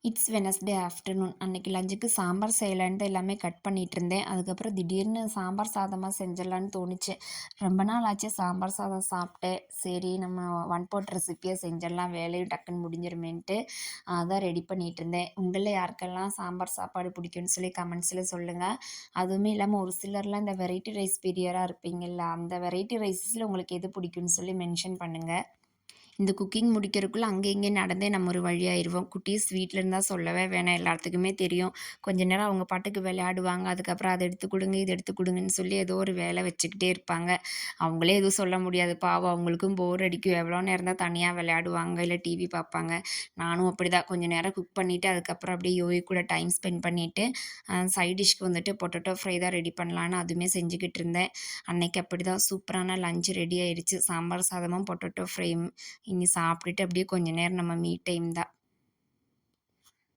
It's Wednesday afternoon. அன்னைக்கு லஞ்சுக்கு சாம்பார் செய்யலான்ட்டு எல்லாமே கட் பண்ணிட்டுருந்தேன். அதுக்கப்புறம் திடீர்னு சாம்பார் சாதமா செஞ்சிடலான்னு தோணுச்சு. ரொம்ப நாள் ஆச்சு சாம்பார் சாதம் சாப்பிட்டு. சரி நம்ம ஒன் பாட் ரெசிப்பியா செஞ்சிடலாம், வேலையும் டக்குன்னு முடிஞ்சிருமேன்ட்டு அதான் ரெடி பண்ணிட்டுருந்தேன். உங்களில் யாருக்கெல்லாம் சாம்பார் சாப்பாடு பிடிக்கும்னு சொல்லி கமெண்ட்ஸில் சொல்லுங்கள். அதுவுமே இல்லாமல் ஒரு சிலர்லாம் இந்த வெரைட்டி ரைஸ் பிரியராக இருப்பீங்கள்ல, அந்த வெரைட்டி ரைஸஸில் உங்களுக்கு எது பிடிக்கும்னு சொல்லி மென்ஷன் பண்ணுங்கள். இந்த குக்கிங் முடிக்கிறதுக்குள்ள அங்கே இங்கேயும் நடந்தே நம்ம ஒரு வழியாயிருவோம். குட்டீஸ் வீட்ல இருந்தா சொல்லவே வேணாம். எல்லாத்துக்குமே தெரியும். கொஞ்ச நேரம் அவங்க பாட்டுக்கு விளையாடுவாங்க. அதுக்கப்புறம் அத எடுத்து குடுங்க, இத எடுத்து குடுங்கன்னு சொல்லி ஏதோ ஒரு வேலை வச்சுக்கிட்டே இருப்பாங்க. அவங்களே எதுவும் சொல்ல முடியாது. பாவம் அவங்களுக்கும் போர் அடிக்கும். எவ்வளோ நேரம் தான் தனியா விளையாடுவாங்க, இல்ல டிவி பார்ப்பாங்க. நானும் அப்படிதான் கொஞ்ச நேரம் குக் பண்ணிட்டு, அதுக்கப்புறம் அப்படியே யோகி கூட டைம் ஸ்பெண்ட் பண்ணிட்டு, சைட் டிஷ்க்கு வந்துட்டு பொட்டேட்டோ ஃப்ரை தான் ரெடி பண்ணலான்னு அதுவுமே செஞ்சுக்கிட்டு இருந்தேன். அன்னைக்கு அப்படிதான் சூப்பரான லஞ்ச் ரெடி ஆயிருச்சு. சாம்பார் சாதமும், பொட்டேட்டோ ஃப்ரையும். இனி சாப்பிட்டுட்டு அப்படியே கொஞ்ச நேரம் நம்ம மீ டைம் தான்.